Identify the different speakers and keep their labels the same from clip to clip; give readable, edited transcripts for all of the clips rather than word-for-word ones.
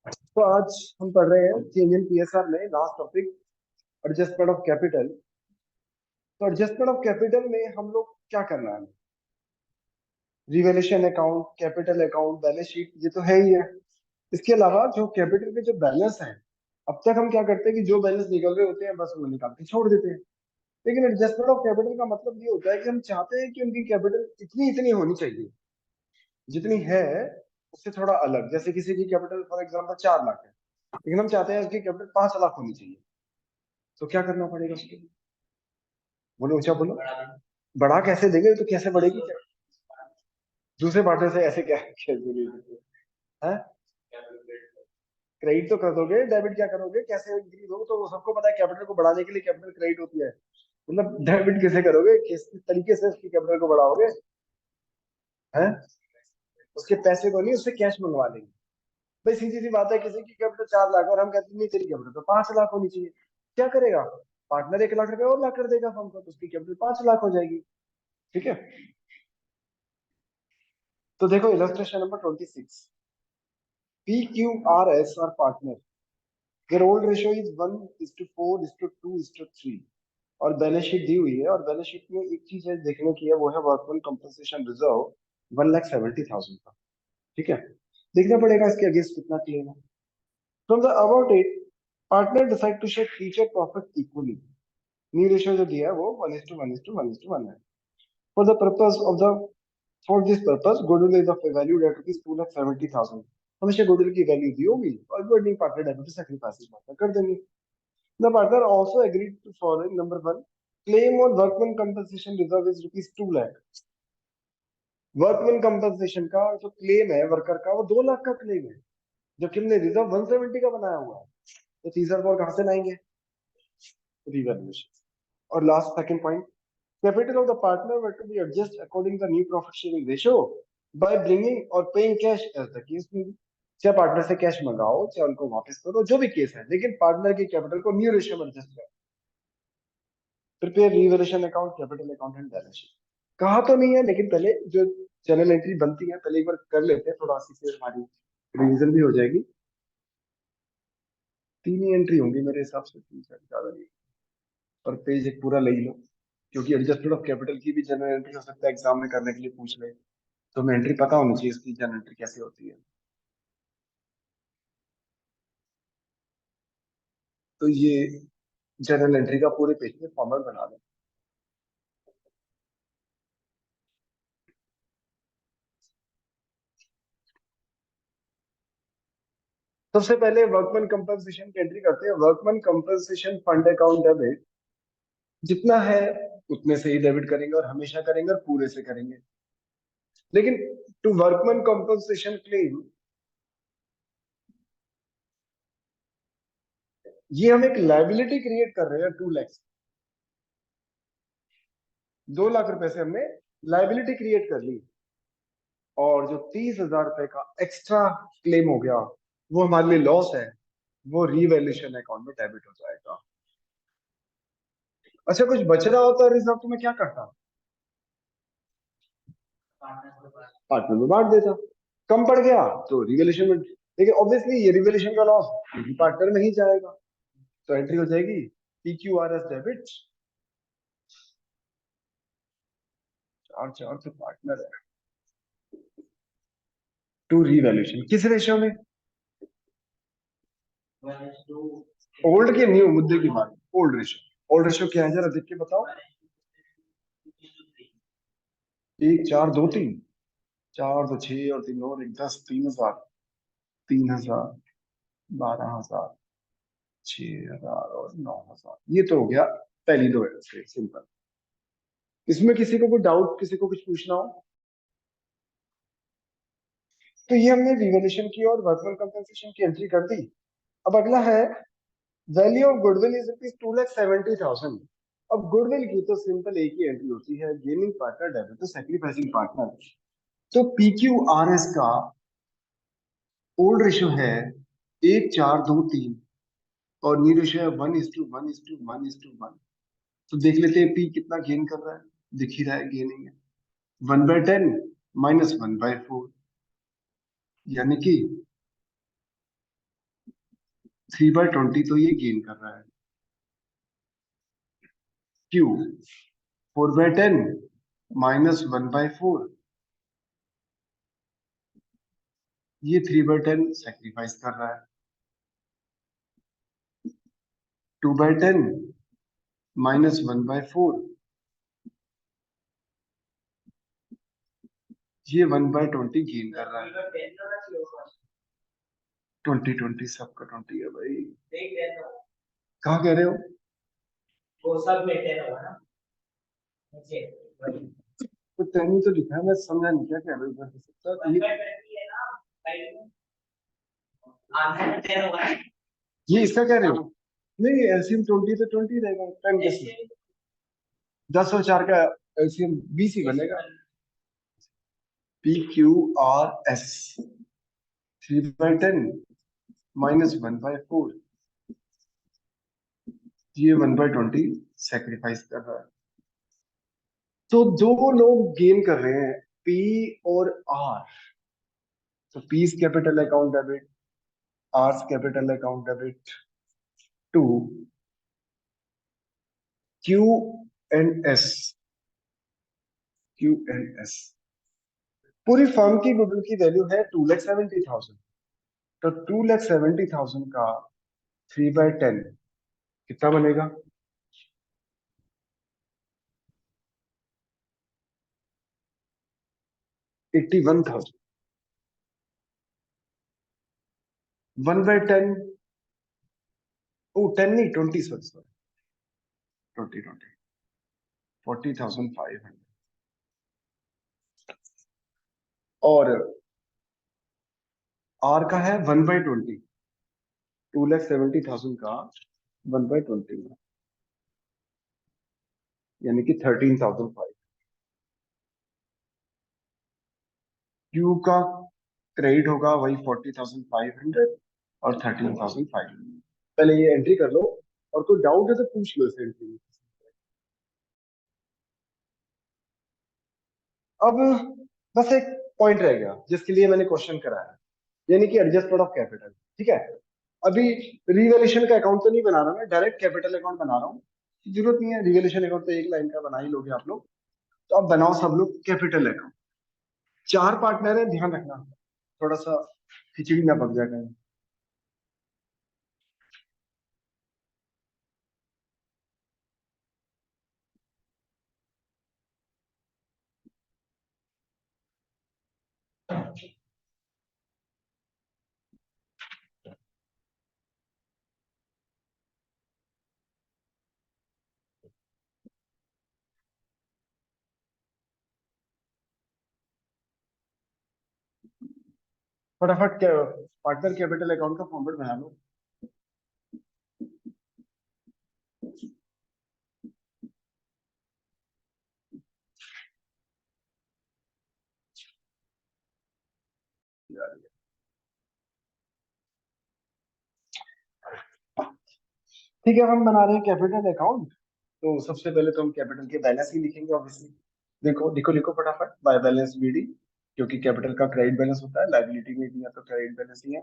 Speaker 1: तो आज हम पढ़ रहे हैं चेंज इन पीएसआर में last topic adjustment of capital. तो एडजस्टमेंट ऑफ कैपिटल में हम लोग क्या करना है? Revaluation account, capital account, balance sheet, ये तो है ही है। इसके अलावा जो कैपिटल के जो बैलेंस है, अब तक हम क्या करते हैं कि जो बैलेंस निकल रहे होते हैं बस वो निकाल के छोड़ देते हैं। लेकिन एडजस्टमेंट ऑफ कैपिटल का मतलब ये होता है कि हम चाहते हैं कि उनकी कैपिटल इतनी इतनी होनी चाहिए जितनी है, उससे थोड़ा अलग। जैसे किसी की कैपिटल फॉर एग्जाम्पल 4 लाख है, लेकिन हम चाहते हैं उसकी कैपिटल 5 लाख होनी चाहिए। तो क्या करना पड़ेगा उसके लिए? बोलो, ऊंचा बोलो। बढ़ा कैसे देंगे? तो कैसे बढ़ेगी क्या? दूसरे पार्टनर से ऐसे क्या कैसे देंगे? हैं? क्रेडिट तो कर दोगे, डेबिट क्या करोगे? कैसे इंक्रीज होगा? तो वो सबको पता है कैपिटल को बढ़ाने के लिए कैपिटल क्रेडिट होती है। मतलब डेबिट कैसे करोगे? किस तरीके से उसकी कैपिटल को बढ़ाओगे? हैं? उसके पैसे को नहीं, उससे कैश मंगवा लेंगे। भाई सीधी सी बात है, किसी की कैपिटल 4 लाख और हम कहते हैं नहीं तेरी कैपिटल तो 5 लाख होनी चाहिए। क्या करेगा? पार्टनर 1 लाख रुपए और ला कर देगा फर्म को, तो उसकी कैपिटल 5 लाख हो जाएगी। ठीक है। तो देखो illustration number 26। PQRS are partner. Their old ratio is 1:4:2:3। और बैलेंस शीट दी हुई है, और बैलेंस शीट में एक चीज है देखने की है, वो है वर्कमैन कंपनसेशन रिजर्व 1,70,000 का। ठीक है। देखना पड़ेगा इसके अगेंस्ट कितना क्लेम है। From the about it, partner decide to share future profit equally. New ratio जो दिया है वो 1:1:1:1 है। For the purpose of the For this purpose, goodwill is of valued at rupees 2,70,000। हमेशा goodwill की वैल्यू दी होगी और working partner debit sacrifice partner कर देंगे। The partner also agreed to following number one, claim on workman compensation reserve is rupees 2 lakh। Workman compensation का जो claim है worker का, वो 2 लाख का क्लेम है, जबकि हमने रिजर्व 170 का बनाया हुआ है। तो तीसरा और कहां से लाएंगे? रिवैल्यूएशन। और last second point, capital of the partner were to be adjusted according to the new profit sharing ratio by bringing or paying cash as the case may be। चाहे पार्टनर से कैश मंगाओ, चाहे उनको वापस करो, जो भी case है, लेकिन पार्टनर की कैपिटल को न्यू रेशियो में एडजस्ट करो। Prepare revaluation account, capital account and balance sheet. कहा तो नहीं है, लेकिन पहले जो जनरल एंट्री बनती है पहले एक बार कर लेते हैं, थोड़ा सी से हमारी रिवीजन भी हो जाएगी। 3 ही एंट्री होंगी मेरे हिसाब से, 3 से ज्यादा नहीं। और पेज एक पूरा ले ही लो, क्योंकि एडजस्टमेंट ऑफ कैपिटल की भी जनरल एंट्री हो सकता है एग्जाम में करने के लिए पूछ ले। तो हमें एंट्री पता होनी चाहिए इसकी, जनरल एंट्री कैसे होती है। तो ये जनरल एंट्री का पूरे पेज में फॉर्मेट बना दें। सबसे पहले वर्कमैन कंपनसेशन की एंट्री करते हैं। Workman compensation fund account debit, जितना है उतने से ही डेबिट करेंगे, और हमेशा करेंगे और पूरे से करेंगे। लेकिन टू वर्कमैन कंपनसेशन क्लेम, ये हम एक लाइबिलिटी क्रिएट कर रहे हैं 2 लाख। 2 लाख रुपए से हमने लाइबिलिटी क्रिएट कर ली, और जो 30,000 रुपए का एक्स्ट्रा क्लेम हो गया वो हमारे लिए लॉस है, वो रिवैल्यूएशन अकाउंट में डेबिट हो जाएगा। अच्छा, कुछ बच रहा होता है रिजर्व तो मैं क्या करता? पार्टनर में बांट देता। कम पड़ गया तो रिवैल्यूएशन में, लेकिन ऑब्वियसली ये रिवैल्यूएशन का लॉस पार्टनर में ही जाएगा। तो एंट्री हो जाएगी PQRS डेबिट, चार चार तो पार्टनर है, टू रिवैल्यूएशन। किस रेशियो में? ओल्ड के न्यू मुद्दे की बात। ओल्ड रेशियो, ओल्ड रेशियो क्या है जरा देख के बताओ। 1:4:2:3। 4 तो 6 और 3 और 1 10, 3,000। 3,000, 12,000, 6,000 और 9,000, ये तो हो गया पहली दो है सिंपल। इसमें किसी को कोई डाउट, किसी को कुछ पूछना हो? तो ये हमने रिवैल्यूएशन की और वर्कमैन कंपनसेशन की एंट्री कर दी। अब अगला है वैल्यू ऑफ गुडविल इज ₹2,70,000। अब गुडविल की तो सिंपल एक ही एंट्री होती है, gaining partner debit to sacrificing partner. तो PQRS का ओल्ड रेशियो है 1:4:2:3, और न्यू रेशियो है 1:1:1:1। तो देख लेते हैं पी कितना गेन कर रहा है। दिख ही रहा है गेनिंग है। 1/10 -1/4, यानी कि 3/20 तो ये गेन कर रहा है। क्यू 4/10 -1/4, ये 3/10 सेक्रीफाइस कर रहा है। 2/10 -1/4, ये 1/20 गेन कर रहा है। 20/20 सबका 20 है भाई। कहाँ कह रहे हो? वो सब में 10 होगा ना नीचे। तो 10 ही तो लिखा है, मैं समझा नहीं क्या कह रहे हो इधर से। तो ये इसका कह रहे हो? नहीं, एलसीएम 20 तो 20 रहेगा, 10 कैसे? 10 और 4 का एलसीएम 20 ही बनेगा। PQRS 3/10 -1/4, ये 1/20 सेक्रीफाइस कर रहा है। तो दो लोग गेन कर रहे हैं, पी और आर। तो P's capital account debit, R's capital account debit to Q and S. QNS, पूरी फर्म की गुडविल की वैल्यू है 2,70,000। तो 2,70,000 का 3/10 कितना बनेगा? 81,000। 1/10, ओ 10 नहीं, 20, सॉरी सॉरी, 20 40,500। और आर का है 1/20, 2,70,000 का 1/20 में, यानी कि 13,500। क्यू का क्रेडिट होगा वही 40,500 और 13,500। पहले ये एंट्री कर लो, और कोई डाउट है तो पूछ लो इस एंट्री में। अब बस एक पॉइंट रह गया जिसके लिए मैंने क्वेश्चन कराया, यानी कि एडजस्टमेंट ऑफ कैपिटल। ठीक है, अभी रिवैल्यूएशन का अकाउंट तो नहीं बना रहा, मैं डायरेक्ट कैपिटल अकाउंट बना रहा हूँ। जरूरत नहीं है, रिवैल्यूएशन अकाउंट तो एक लाइन का बना ही लोगे आप लोग। तो अब बनाओ सब लोग कैपिटल अकाउंट। 4 पार्टनर है, ध्यान रखना, थोड़ा सा खिचड़ी ना पक जाए कहीं। फटाफट पार्टनर कैपिटल अकाउंट का फॉर्मेट बना लो। ठीक है, हम बना रहे हैं कैपिटल अकाउंट। तो सबसे पहले तो हम कैपिटल के बैलेंस ही लिखेंगे ऑब्वियसली। देखो लिखो लिखो फटाफट, बाय बैलेंस BD, क्योंकि कैपिटल का क्रेडिट बैलेंस होता है, लाइबिलिटी में भी है तो क्रेडिट बैलेंस ही है।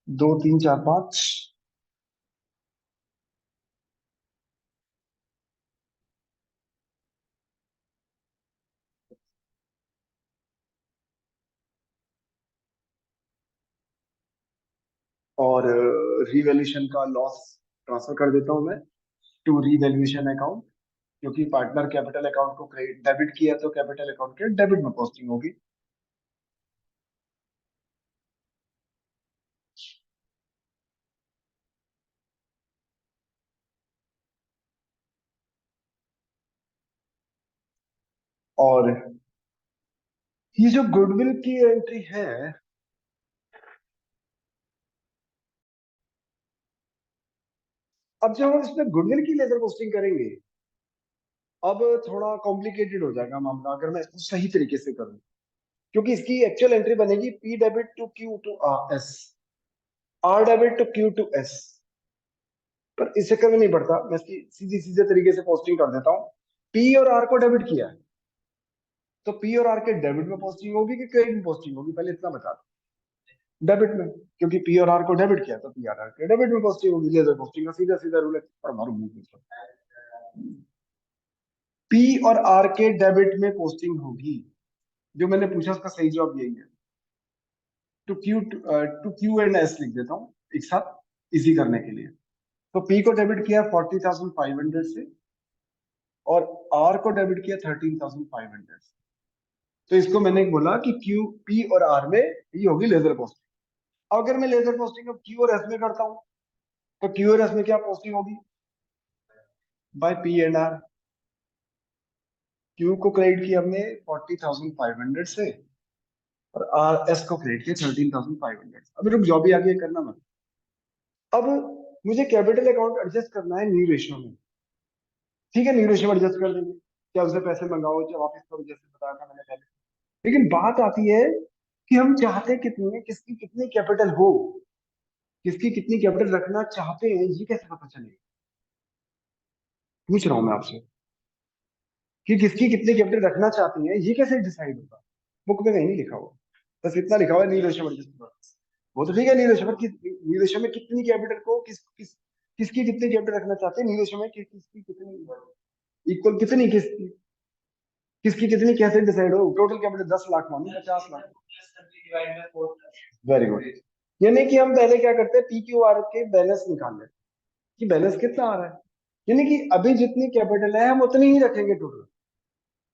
Speaker 1: 2 3 4 5। और रिवैल्यूएशन का लॉस ट्रांसफर कर देता हूं मैं टू रिवैल्यूएशन अकाउंट, क्योंकि पार्टनर कैपिटल अकाउंट को क्रेडिट डेबिट किया तो कैपिटल अकाउंट के डेबिट में पोस्टिंग होगी। और ये जो गुडविल की एंट्री है, अब जब हम इसमें गुडविल की लेजर पोस्टिंग करेंगे, अब थोड़ा कॉम्प्लिकेटेड हो जाएगा मामला अगर मैं इसको सही तरीके से करूं। क्योंकि इसकी एक्चुअल एंट्री बनेगी P debit to Q to S, R debit to Q to S। पर इस चक्कर में नहीं पड़ता, मैं इसकी सीधी सीधे तरीके से पोस्टिंग कर देता हूँ। P और R को डेबिट किया है, तो P और R के डेबिट में पोस्टिंग होगी कि क्रेडिट में पोस्टिंग होगी, पहले इतना बता दो। डेबिट में, क्योंकि पी और आर को डेबिट किया तो पी और आर के डेबिट में पोस्टिंग होगी। लेजर पोस्टिंग का सीधा सीधा रूल है, और हमारा मुंह पी और आर के डेबिट में पोस्टिंग होगी। जो मैंने पूछा उसका सही जवाब यही है। टू क्यू एंड एस लिख देता हूँ एक साथ इजी करने के लिए। तो पी को डेबिट किया 40,500 से, और आर को डेबिट किया 13,500 से। तो इसको मैंने बोला कि क्यू पी और आर में ये होगी लेजर पोस्टिंग। अगर मैं लेजर पोस्टिंग अब क्यू और एस में करता हूँ, तो क्यू और एस में क्या पोस्टिंग होगी? By P and R. Q को क्रेडिट किया हमने 40,500 से, और आर एस को क्रेडिट किया 13,500। अभी रुक जाओ, भी आगे करना मत। अब मुझे कैपिटल अकाउंट एडजस्ट करना है न्यू रेशियो में। ठीक है, न्यू रेशियो में एडजस्ट कर देंगे, क्या उसे पैसे मंगाओ चाहे वापस करो, जैसे बताया था मैंने पहले। लेकिन बात आती है कि हम चाहते कितनी है, किसकी कितनी कैपिटल हो, किसकी कितनी कैपिटल रखना चाहते हैं, ये कैसे पता चलेगा? पूछ रहा हूं मैं आपसे कि किसकी कितनी कैपिटल रखना चाहती हैं, ये कैसे डिसाइड होगा? बुक में कहीं नहीं लिखा हुआ, बस इतना लिखा हुआ है न्यू रेशियो में एडजस्ट। वो तो ठीक है, न्यू रेशियो में न्यू रेशियो में कितनी कैपिटल को किसकी कितनी कैपिटल रखना चाहते हैं न्यू रेशियो में, किसकी कितनी इक्वल, कितनी किसकी किसकी कितनी कैसे डिसाइड हो? टोटल कैपिटल 10 लाख मानो, 50 लाख। Very good. यानी कि हम पहले क्या करते हैं, पी क्यू आर के बैलेंस निकाल लेते हैं कि बैलेंस कितना आ रहा है। यानी कि अभी जितनी कैपिटल है हम उतनी ही रखेंगे टोटल।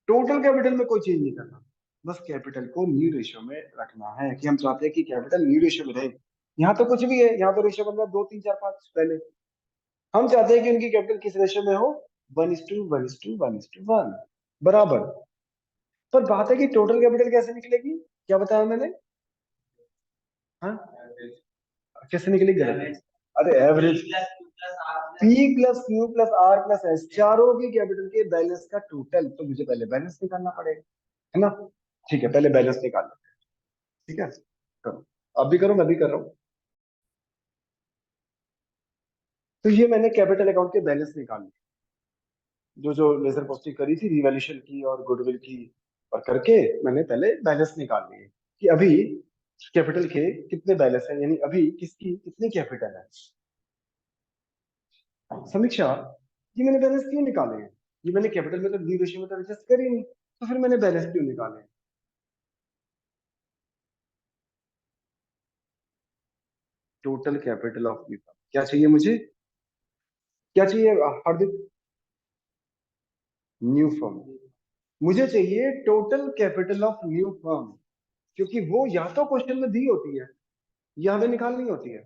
Speaker 1: टोटल कैपिटल में कोई चेंज नहीं करना, बस कैपिटल को न्यू रेशियो में रखना है, कि हम चाहते हैं कि कैपिटल न्यू रेशियो में रहे। यहाँ तो कुछ भी है, यहाँ तो रेशियो बन रहा है 2 3 4 5 पहले। हम चाहते हैं कि उनकी कैपिटल किस रेशियो में हो? 1:1:1:1 बराबर। पर बात है कि टोटल कैपिटल कैसे निकलेगी? क्या बताया मैंने? हाँ, कैसे निकलेगी गलत? अरे average, P plus Q plus R plus S, चारों की कैपिटल के बैलेंस का टोटल। तो मुझे पहले बैलेंस निकालना पड़ेगा, है ना? ठीक है, पहले बैलेंस निकाल लो। ठीक है, करो। अब भी करो, मैं भी कर रहा हूँ। तो ये मैंने कैपिटल अकाउंट के बैलेंस निकाल लिए, जो जो लेजर पोस्टिंग करी थी रिवैल्यूएशन की और गुडविल की, और करके मैंने पहले बैलेंस निकाल लिए कि अभी कैपिटल के कितने बैलेंस है, यानी अभी किसकी कितनी कैपिटल है। समीक्षा, ये मैंने बैलेंस क्यों निकाले हैं? ये मैंने कैपिटल में तो डी रेशियो में तो एडजस्ट करी नहीं, तो फिर मैंने बैलेंस क्यों निकाले हैं? Total capital of new firm क्या चाहिए मुझे? क्या चाहिए हार्दिक? New firm. मुझे चाहिए total capital of new firm, क्योंकि वो या तो क्वेश्चन में दी होती है या हमें निकालनी होती है।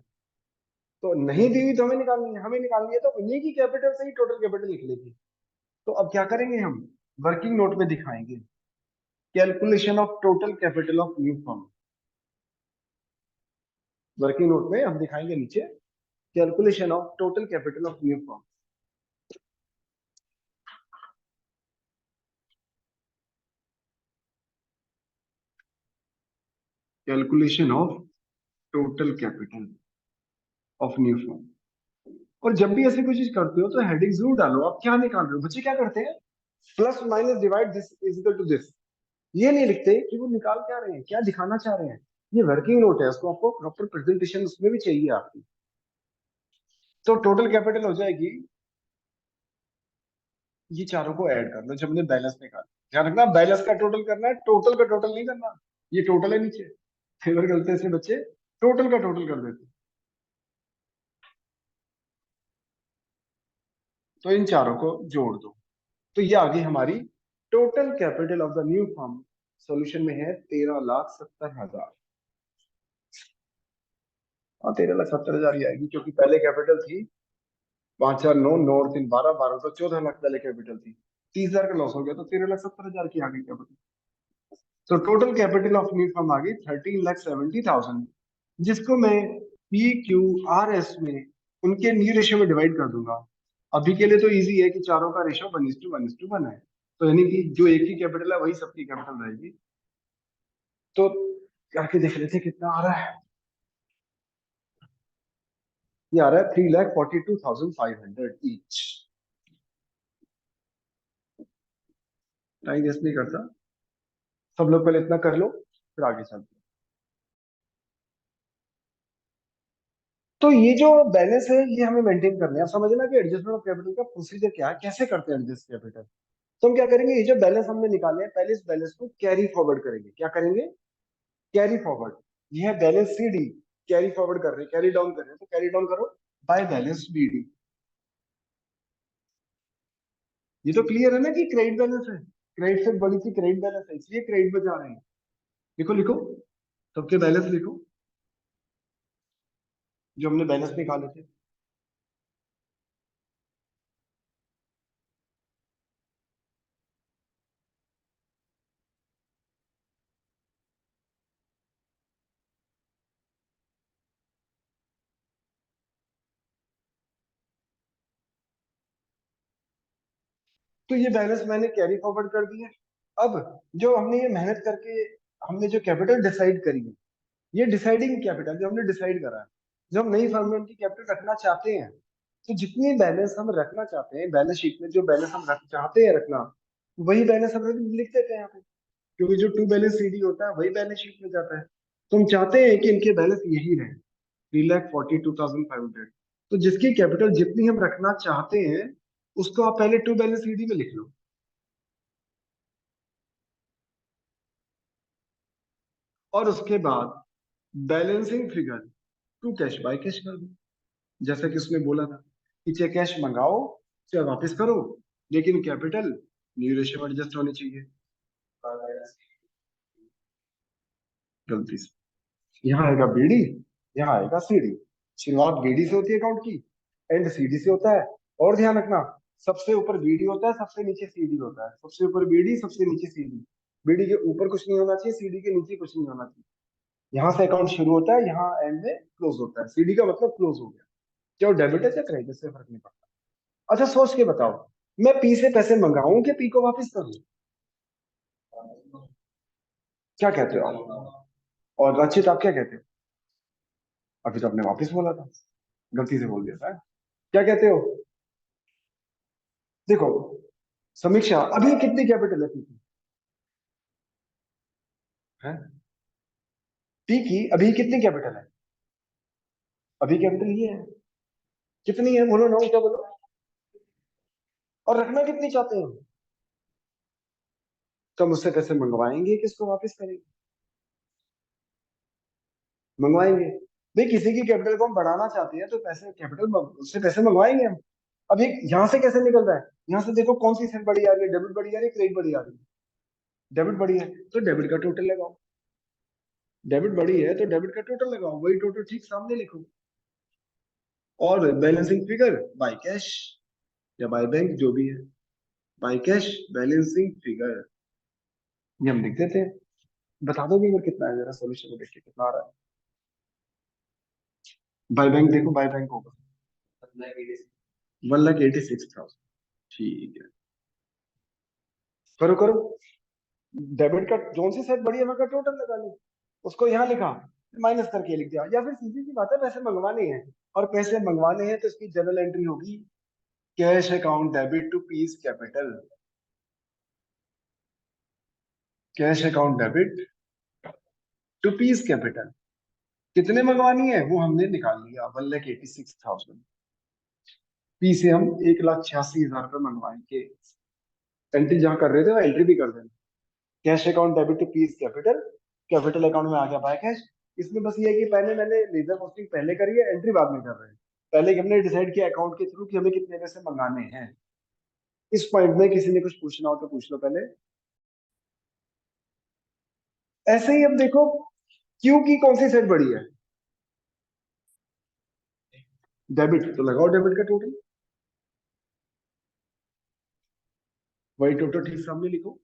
Speaker 1: तो नहीं दी हुई तो हमें निकालनी है, हमें निकालनी है तो उन्हीं की कैपिटल से ही टोटल कैपिटल निकलेगी। तो अब क्या करेंगे हम? वर्किंग नोट में दिखाएंगे calculation of total capital of new firm. Working note में हम दिखाएंगे नीचे calculation of total capital of new firm. Calculation of total capital of new firm. और जब भी ऐसी कोई चीज करते हो तो हेडिंग जरूर डालो, आप क्या निकाल रहे हो। बच्चे क्या करते हैं, plus minus divide this is equal to this, ये नहीं लिखते कि वो निकाल क्या रहे हैं, क्या दिखाना चाह रहे हैं। ये वर्किंग नोट है, उसको आपको प्रॉपर प्रेजेंटेशन उसमें भी चाहिए आपकी। तो टोटल कैपिटल हो जाएगी, ये चारों को ऐड कर लो जब हमने बैलेंस निकाला। ध्यान रखना, बैलेंस का टोटल करना है, टोटल का टोटल नहीं करना। ये टोटल है नीचे, फिर गलती से बच्चे टोटल का टोटल कर देते। तो इन चारों को जोड़ दो, तो ये आ गई हमारी total capital of the new firm. Solution में है 13,70,000। हाँ, 13,70,000 ही आएगी, क्योंकि पहले कैपिटल थी 5 4 9 9 और 3 12 12, तो 14 लाख पहले कैपिटल थी। 30,000 का लॉस हो गया तो 13,70,000 की आ गई कैपिटल। तो total capital of new firm आ गई 13,70,000, जिसको मैं पी क्यू आर एस में उनके न्यू रेशियो में डिवाइड कर दूंगा। अभी के लिए तो इजी है कि चारों का रेशियो 1:1:1 है, तो यानी कि जो एक ही कैपिटल है वही सबकी कैपिटल रहेगी। तो करके देख लेते हैं कितना आ रहा है। ये आ रहा है 3,42,500 ईच। टाइम वेस्ट नहीं करता, सब लोग पहले इतना कर लो, फिर आगे चलते हैं। तो ये जो बैलेंस है ये हमें मेंटेन करना है। आप समझना कि एडजस्टमेंट ऑफ कैपिटल का प्रोसीजर क्या है, कैसे करते हैं एडजस्ट कैपिटल। तो हम क्या करेंगे, ये जो बैलेंस हमने निकाले हैं पहले इस बैलेंस को कैरी फॉरवर्ड करेंगे। क्या करेंगे, कैरी फॉरवर्ड। ये है balance c d, carry forward कर रहे हैं, कैरी डाउन कर रहे हैं, तो कैरी डाउन करो बाय बैलेंस बी डी। ये तो क्लियर है ना कि क्रेडिट बैलेंस है, क्रेडिट से बड़ी सी क्रेडिट बैलेंस है, इसलिए क्रेडिट में जा रहे हैं। लिखो लिखो, सबके बैलेंस लिखो जो हमने बैलेंस निकाले थे। तो ये बैलेंस मैंने कैरी फॉरवर्ड कर दिया। अब जो हमने ये मेहनत करके हमने जो कैपिटल डिसाइड करी है, ये डिसाइडिंग कैपिटल जो हमने डिसाइड करा है, जो हम नई फर्म में उनकी कैपिटल रखना चाहते हैं, तो जितनी बैलेंस हम रखना चाहते हैं बैलेंस शीट में, जो बैलेंस हम चाहते हैं रखना, वही बैलेंस हम लिख देते हैं यहाँ पे। क्योंकि जो टू बैलेंस सीडी होता है वही बैलेंस शीट में जाता है। तो हम चाहते हैं कि इनके बैलेंस यही रहे, 3,42,500। तो जिसकी कैपिटल जितनी हम रखना चाहते हैं उसको आप पहले टू बैलेंस सीडी में लिख लो, और उसके बाद balancing figure to cash by cash कर दो। जैसा कि उसने बोला था कि चाहे कैश मंगाओ चाहे वापस करो, लेकिन कैपिटल न्यू रेशियो में एडजस्ट होनी चाहिए। गलती से यहाँ आएगा बीडी, यहाँ आएगा सीडी। शुरुआत बीडी से होती है अकाउंट की, एंड सीडी से होता है। और ध्यान रखना, सबसे ऊपर बीडी होता है, सबसे नीचे सीडी होता है। सबसे ऊपर बीडी, सबसे नीचे सीडी। बीडी के ऊपर कुछ नहीं होना चाहिए, सीडी के नीचे कुछ नहीं होना चाहिए। यहाँ से अकाउंट शुरू होता है, यहाँ एंड में क्लोज होता है। सीडी का मतलब क्लोज हो गया। चाहे डेबिट है चाहे क्रेडिट, से फर्क नहीं पड़ता। अच्छा सोच के बताओ, मैं पी से पैसे मंगाऊं कि पी को वापस करूं? क्या कहते हो आप? और रचित आप क्या कहते हो? अभी तो आपने वापस बोला था, गलती से बोल दिया था। क्या कहते हो? देखो समीक्षा, अभी कितनी कैपिटल है पी की? है पी की अभी कितनी कैपिटल है? अभी कैपिटल ये है। कितनी है बोलो ना, क्या बोलो। और रखना कितनी चाहते हैं? तो हम उससे पैसे मंगवाएंगे कि इसको वापस करेंगे? मंगवाएंगे। भाई किसी की कैपिटल को हम बढ़ाना चाहते हैं तो पैसे कैपिटल उससे पैसे मंगवाएंगे हम। अब एक यहाँ से कैसे निकल रहा है, यहाँ से देखो कौन सी सेल बड़ी आ रही है, डेबिट बड़ी आ रही है, क्रेडिट बड़ी आ रही है? डेबिट बड़ी है तो डेबिट का टोटल लगाओ। डेबिट बड़ी है तो डेबिट का टोटल लगाओ, वही टोटल ठीक सामने लिखो। और बैलेंसिंग फिगर बाय कैश या बाय बैंक जो भी है, बाय कैश बैलेंसिंग फिगर, ये हम लिख देते हैं। बता दो भी अगर कितना है, जरा सोल्यूशन को देखिए कितना आ रहा है। बाय बैंक देखो, बाय बैंक होगा 1,86,000। ठीक है, करो करो। डेबिट का जोन सी सेट बढ़िया का टोटल लगा लो, उसको यहाँ लिखा, माइनस करके लिख दिया। या फिर सीधी सी बात है, पैसे मंगवाने हैं और पैसे मंगवाने हैं तो इसकी जनरल एंट्री होगी cash account debit to P's capital. Cash account debit to P's capital. कितने मंगवानी है वो हमने निकाल लिया, 1,86,000। पी से हम 1,86,000 रुपये मंगवाएंगे। एंट्री जहां कर रहे थे वो एंट्री भी कर देना, cash account debit to P's capital. Capital account में आ गया बाय कैश। इसमें बस ये है कि पहले मैंने लेजर पोस्टिंग पहले करी है, एंट्री बाद में कर रहे हैं। पहले कि हमने डिसाइड किया अकाउंट के थ्रू कि हमें कितने पैसे मंगाने हैं। इस पॉइंट में किसी ने कुछ पूछना हो तो पूछ लो पहले। ऐसे ही अब देखो, क्यू की कौन सी साइड बड़ी है? डेबिट, तो लगाओ डेबिट का टोटल, वही टोटल ठीक सामने लिखो।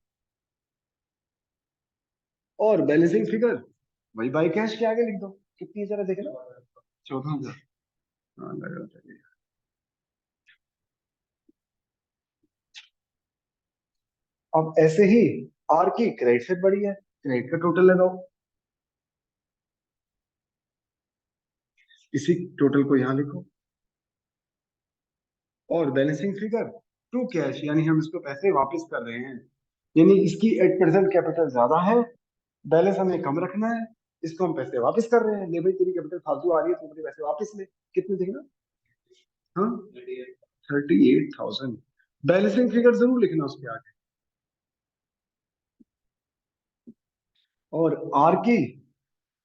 Speaker 1: और बैलेंसिंग फिगर वही बाई कैश के आगे लिख दो। कितनी है जरा देख लो, 14,000। हाँ लगा था। अब ऐसे ही आर की क्रेडिट से बड़ी है, क्रेडिट का टोटल लगाओ, इसी टोटल को यहाँ लिखो। और बैलेंसिंग फिगर टू कैश, यानी हम इसको पैसे वापस कर रहे हैं, यानी इसकी एट प्रेजेंट कैपिटल ज्यादा है, बैलेंस हमें कम रखना है। इसको हम पैसे वापस कर रहे हैं, ले भाई तेरी कैपिटल फालतू आ रही है, तू अपने पैसे वापस ले। कितने दिखना? हाँ, 38,000। बैलेंसिंग फिगर जरूर लिखना उसके आगे। और आर की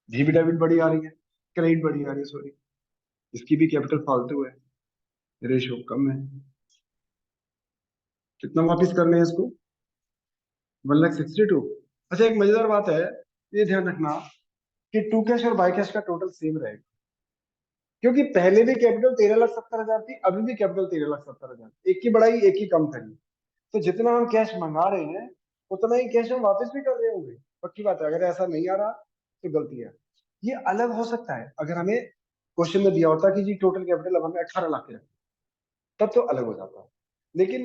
Speaker 1: भी डेबिट बड़ी आ रही है, क्रेडिट बड़ी आ रही है, सॉरी, इसकी भी कैपिटल फालतू है, रेशियो कम है। कितना वापस करना है इसको? 1,62,000। अच्छा, एक मजेदार बात है, ये ध्यान रखना कि टू कैश और बाई कैश का टोटल सेम रहेगा, क्योंकि पहले भी कैपिटल 13,70,000 थी, अभी भी कैपिटल 13,70,000, एक की बढ़ाई एक ही कम करी। तो जितना हम कैश मंगा रहे हैं उतना ही कैश हम वापस भी कर रहे होंगे। पक्की बात है, अगर ऐसा नहीं आ रहा तो गलती है। ये अलग हो सकता है अगर हमें क्वेश्चन में दिया होता कि जी टोटल कैपिटल अब हमें 18 लाख की रखनी, तब तो अलग हो जाता है। लेकिन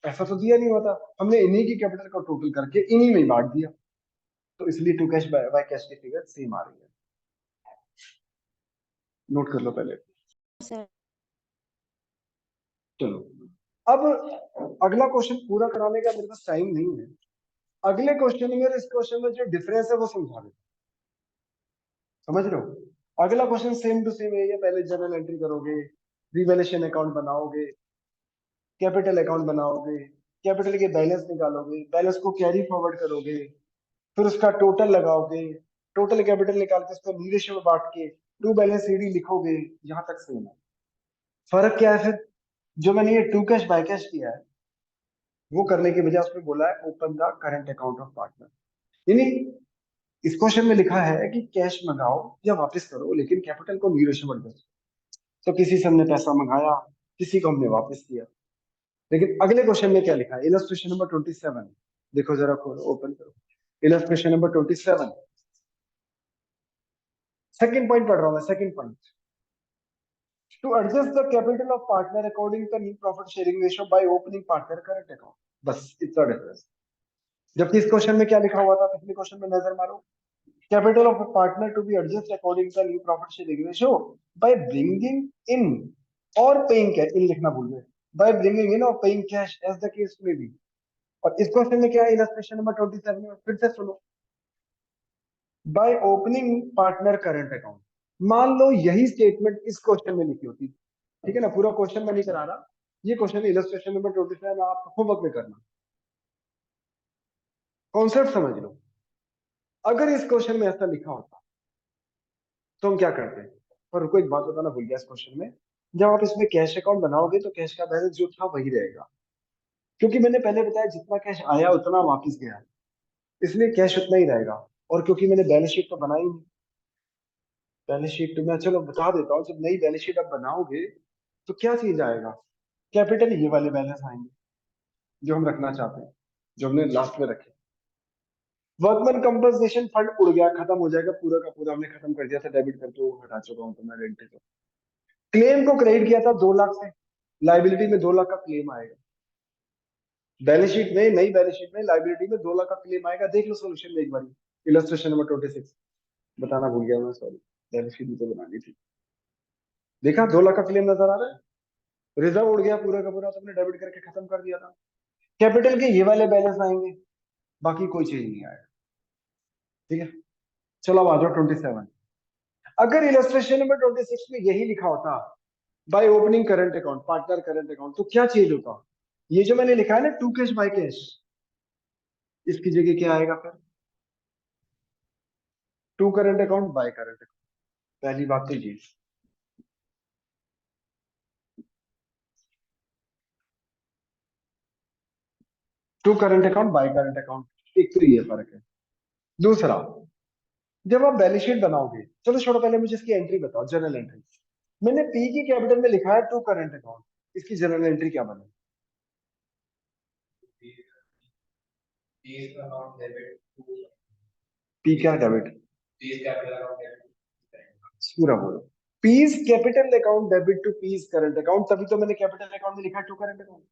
Speaker 1: ऐसा तो दिया नहीं होता, हमने इन्हीं की कैपिटल का टोटल करके इन्हीं में ही बांट दिया, तो इसलिए टू कैश बाय कैश की फिगर सेम आ रही है। नोट कर लो पहले।
Speaker 2: सर।
Speaker 1: चलो, अब अगला क्वेश्चन पूरा कराने का मेरे पास टाइम नहीं है। अगले क्वेश्चन में, इस क्वेश्चन में जो डिफरेंस है वो समझा देता, समझ रहे हो? अगला क्वेश्चन सेम टू सेम है, पहले जर्नल एंट्री करोगे, रिवैल्यूएशन अकाउंट बनाओगे, कैपिटल अकाउंट बनाओगे, कैपिटल के बैलेंस निकालोगे, बैलेंस को कैरी फॉरवर्ड करोगे, फिर उसका टोटल लगाओगे, टोटल कैपिटल निकाल के उसको नी रेशियो में बांट के टू बैलेंस सीडी लिखोगे। यहाँ तक सेम है। फर्क क्या है फिर? जो मैंने ये टू कैश बाय कैश किया है वो करने की बजाय उसमें बोला है open the current account of partner. यानी इस क्वेश्चन में लिखा है कि कैश मंगाओ या वापस करो, लेकिन कैपिटल को नी रेशियो में दो। तो किसी से हमने पैसा मंगाया, किसी को हमने वापस किया। लेकिन अगले क्वेश्चन में क्या लिखा है? इलस्ट्रेशन नंबर 27, देखो जरा, खोलो, ओपन करो। इलस्ट्रेशन नंबर 27, सेकंड पॉइंट पढ़ रहा हूं मैं, second point. To adjust the capital of partner according to new profit sharing ratio by opening partner current account. बस इतना डिफरेंस। जबकि इस क्वेश्चन में क्या लिखा हुआ था? पिछले क्वेश्चन में नजर मारो, capital of a partner to be adjusted according to the new profit sharing ratio by bringing in or paying cash, in लिखना भूल गए, by bringing in or paying cash as the case may be। और इस question में क्या है? Illustration number 27 में फिर से सुनो, bye opening partner current account. मान लो यही स्टेटमेंट इस क्वेश्चन में लिखी होती, ठीक है ना? पूरा क्वेश्चन मैं नहीं करा रहा, ये क्वेश्चन इलस्ट्रेशन नंबर 27 आप होमवर्क में करना, कॉन्सेप्ट समझ लो। अगर इस क्वेश्चन में ऐसा लिखा होता तो हम क्या करते हैं? पर रुको, एक बात बताना भूल गया इस क्वेश्चन में, जब आप इसमें कैश अकाउंट बनाओगे तो कैश का बैलेंस जो था वही रहेगा, क्योंकि मैंने पहले बताया जितना कैश आया उतना वापस गया, इसलिए कैश उतना ही रहेगा। और क्योंकि मैंने बैलेंस शीट तो बनाई नहीं, बैलेंस शीट तो मैं, चलो बता देता हूँ, जब नई बैलेंस शीट आप बनाओगे तो क्या चीज आएगा? कैपिटल, ये वाले बैलेंस आएंगे जो हम रखना चाहते हैं, जो हमने लास्ट में रखे। वर्कमैन कंपनसेशन फंड उड़ गया, खत्म हो जाएगा, पूरा का पूरा हमने खत्म कर दिया था, डेबिट करके वो हटा चुका हूँ तो मैं रेंट को। क्लेम को क्रेडिट किया था 2 लाख से, लाइबिलिटी में 2 लाख का क्लेम आएगा। बैलेंस शीट में, नई बैलेंस शीट में लाइबिलिटी में 2 लाख का क्लेम आएगा। देख लो सोल्यूशन में एक बार, इलस्ट्रेशन नंबर 26, बताना भूल गया मैं, सॉरी, बैलेंस शीट भी तो बनानी थी। देखा 2 लाख का क्लेम नजर आ रहा है, रिजर्व उड़ गया पूरा का पूरा, तो हमने डेबिट करके खत्म कर दिया था। कैपिटल के ये वाले बैलेंस आएंगे, बाकी कोई चीज नहीं आएगा। ठीक है, चलो अब आ जाओ 27। अगर इलस्ट्रेशन नंबर 26 में यही लिखा होता, by opening current account partner current account, तो क्या चेंज होता? ये जो मैंने लिखा है ना टू कैश बाय कैश, इसकी जगह क्या आएगा फिर? To current account by current account. पहली बात तो ये, to current account by current account, एक तो ये फर्क है। दूसरा, जब आप बैलेंस शीट बनाओगे, चलो छोड़ो, पहले मुझे इसकी एंट्री बताओ, जर्नल एंट्री। मैंने पी की कैपिटल में लिखा है टू करंट अकाउंट, इसकी जर्नल एंट्री क्या बने? पी क्या डेबिट? पूरा बोलो। P's capital account debit to P's current account, तभी तो मैंने कैपिटल अकाउंट में लिखा टू करंट अकाउंट।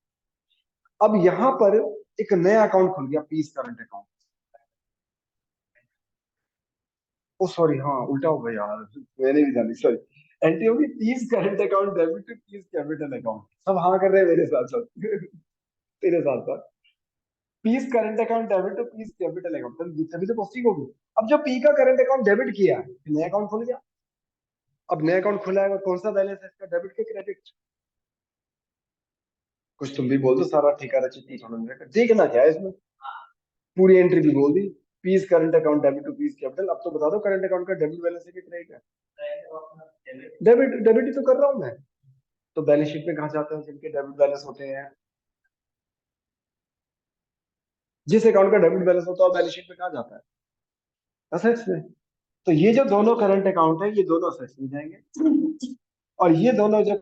Speaker 1: अब यहां पर एक नया अकाउंट खुल गया, P's current account. Oh sorry, हाँ उल्टा हो गया यार, मैंने भी जानी, सॉरी। एंट्री होगी P's current account debit to P's capital account. सब हाँ कर रहे हैं मेरे साथ साथ तेरे साथ साथ। P's current account debit to P's capital account, तभी तो कॉस्टिंग होगी। अब जब पी का करंट अकाउंट डेबिट किया है, नया अकाउंट खुल गया। अब नया अकाउंट खुला है, कौन सा बैलेंस है इसका, डेबिट के क्रेडिट? कुछ तुम भी बोल दो, सारा ठेका रचित थोड़ा मिनट देखना क्या है इसमें, पूरी एंट्री भी बोल दी। P's current account debit to P's capital. अब तो बता दो करंट अकाउंट का डेबिट बैलेंस है कि क्रेडिट है? डेबिट, डेबिट ही तो कर रहा हूं मैं। तो बैलेंस शीट में कहाँ जाते हैं जिनके डेबिट बैलेंस होते हैं? जिस अकाउंट का डेबिट बैलेंस होता है बैलेंस शीट में कहाँ जाता है? असेट्स में। तो ये जो दोनों करंट अकाउंट है ये दोनों असेट्स में जाएंगे, और ये दोनों जो,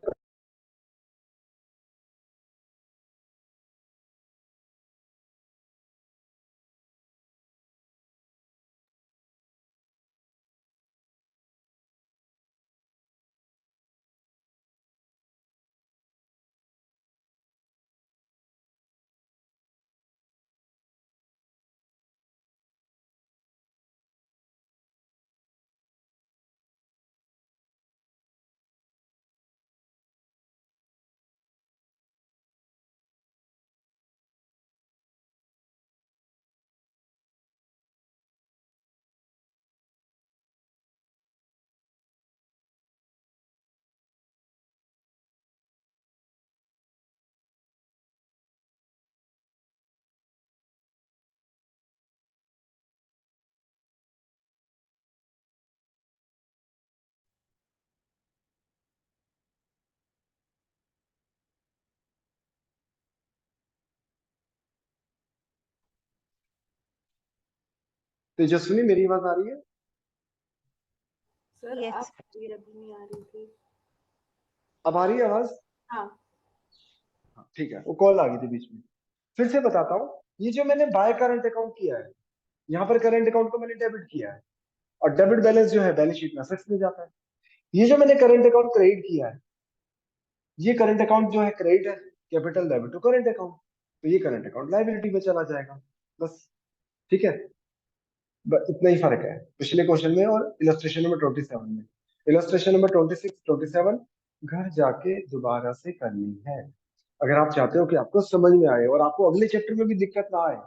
Speaker 1: तेजस्विनी मेरी आवाज आ रही है?
Speaker 2: Sir
Speaker 3: Yes.
Speaker 2: आप ये अभी नहीं आ रही थी।
Speaker 1: अब आ रही है आवाज?
Speaker 2: हाँ
Speaker 1: हाँ, ठीक है, वो कॉल आ गई थी बीच में। फिर से बताता हूँ, ये जो मैंने बाय करंट अकाउंट किया है, यहाँ पर करंट अकाउंट को मैंने डेबिट किया है, और डेबिट बैलेंस जो है बैलेंस शीट में असेट्स में जाता है। ये जो मैंने करंट अकाउंट क्रेडिट किया है, ये करंट अकाउंट जो है क्रेडिट है, capital debit to current account, तो ये करंट अकाउंट लायबिलिटी में चला जाएगा, बस। ठीक है, इतना ही फर्क है पिछले क्वेश्चन में और इलस्ट्रेशन नंबर 27 में। इलस्ट्रेशन नंबर 26 27 घर जाके दोबारा से करनी है, अगर आप चाहते हो कि आपको समझ में आए और आपको अगले चैप्टर में भी दिक्कत ना आए।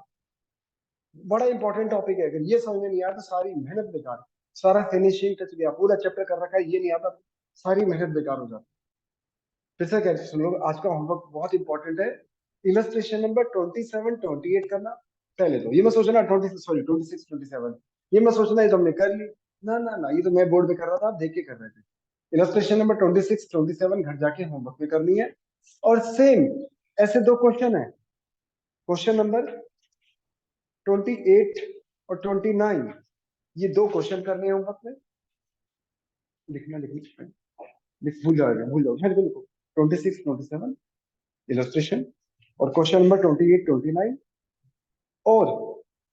Speaker 1: बड़ा इंपॉर्टेंट टॉपिक है, अगर ये समझ में नहीं आया तो सारी मेहनत बेकार, सारा फिनिशिंग टच गया, पूरा चैप्टर कर रखा है, ये नहीं आता, सारी मेहनत बेकार हो जाती। फिर से कहते सुन लो, आज का होमवर्क बहुत इंपॉर्टेंट है। इलस्ट्रेशन नंबर 27 28 करना पहले, तो ये मैं सोचना 26 27, ये मैं सोचना ये तुमने कर ली, ना ना ना, ये तो मैं बोर्ड पे कर रहा था, आप देख के कर रहे थे। इलस्ट्रेशन नंबर 26 27 घर जाके होमवर्क में करनी है। और सेम ऐसे दो क्वेश्चन है, क्वेश्चन नंबर 28 और 29, ये दो क्वेश्चन करने हैं होमवर्क में। लिखना लिखना भूल जाओगे, भूल जाओगे, मेरे को लिखो 26 27 इलस्ट्रेशन, और क्वेश्चन नंबर 28 29। और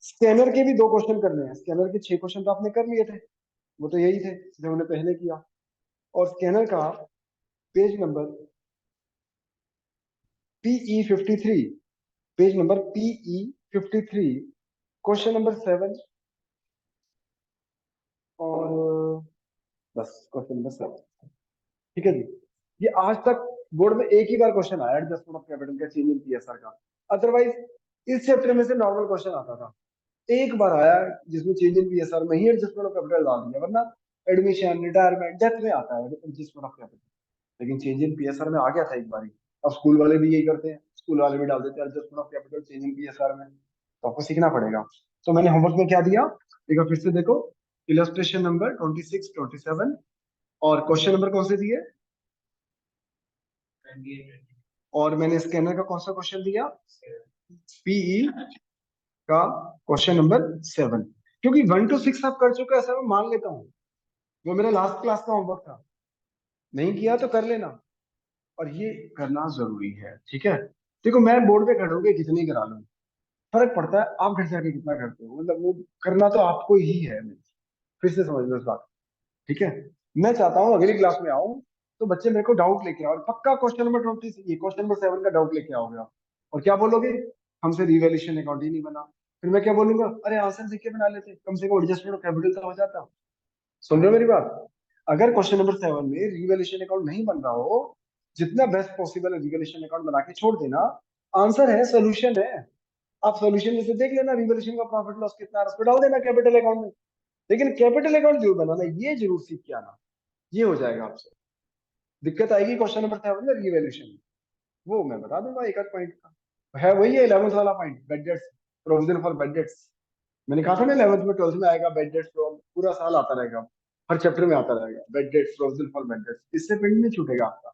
Speaker 1: स्कैनर के भी दो क्वेश्चन करने हैं, स्कैनर के 6 क्वेश्चन तो आपने कर लिए थे, वो तो यही थे जो हमने पहले किया। और स्कैनर का page number PE53, page number PE53, question number 7, और बस क्वेश्चन नंबर 7। ठीक है जी, ये आज तक बोर्ड में एक ही बार क्वेश्चन आया एडजस्टमेंट ऑफ कैपिटल का, चेंज इन पीएसआर का, अदरवाइज इस चैप्टर में से नॉर्मल क्वेश्चन आता था, एक बार आया जिसमें चेंज इन पीएसआर में ही एडजस्टमेंट ऑफ कैपिटल डाल दिया, वरना एडमिशन रिटायरमेंट डेथ में आता है एडजस्टमेंट ऑफ कैपिटल, लेकिन चेंज इन पीएसआर में आ गया था एक बार। अब स्कूल वाले भी यही करते हैं, स्कूल वाले भी डाल देते हैं adjustment of capital change in PSR में, तो आपको सीखना पड़ेगा। तो मैंने होमवर्क में क्या दिया, एक बार फिर से देखो, इलस्ट्रेशन नंबर 26 27, और क्वेश्चन नंबर कौन से दिए, और मैंने स्कैनर का कौन सा क्वेश्चन दिया, पीई का क्वेश्चन नंबर 7। क्योंकि 1 to 6 आप कर चुके हैं ऐसा मैं मान लेता हूँ, वो मेरा लास्ट क्लास का होमवर्क था, नहीं किया तो कर लेना, और ये करना जरूरी है। ठीक है, देखो मैं बोर्ड पे खड़े होके कितनी करा लूँ, फर्क पड़ता है आप घर जाके कितना करते हो, मतलब वो करना तो आपको ही है। फिर से समझ लो इस बात, ठीक है। मैं चाहता हूँ अगली क्लास में आऊँ तो बच्चे मेरे को डाउट लेके आओ, और पक्का क्वेश्चन नंबर 20 ये क्वेश्चन नंबर 7 का डाउट लेके आओगे आप, और क्या बोलोगे, हमसे रिवैल्यूएशन अकाउंट ही नहीं बना। फिर मैं क्या बोलूंगा, अरे आंसर देख के बना लेते, कम से कम एडजस्टमेंट ऑफ कैपिटल तो हो जाता। सुन रहे हो मेरी बात? अगर क्वेश्चन नंबर 7 में रिवैल्यूएशन अकाउंट नहीं बन रहा हो, जितना बेस्ट पॉसिबल है रिवैल्यूएशन अकाउंट बना के छोड़ देना, आंसर है, सोल्यूशन है, आप सॉल्यूशन जैसे देख लेना, रिवोल्यूशन का प्रॉफिट लॉस कितना है, उस पर डाल देना कैपिटल अकाउंट में। लेकिन कैपिटल अकाउंट जरूर बनाना, ये जरूर सीख के आना, ये हो जाएगा आपसे। दिक्कत आएगी क्वेश्चन नंबर 7 में रिवैल्यूएशन में, वो मैं बता दूंगा एक आध पॉइंट का, है वही है 11th वाला point, bad debts, provision for bad debts. मैंने कहा था ना 11th में 12th में आएगा बेड डेट्स, पूरा साल आता रहेगा, हर चैप्टर में आता रहेगा bad debts, provision for bad debts, इससे पिंड नहीं छूटेगा आपका।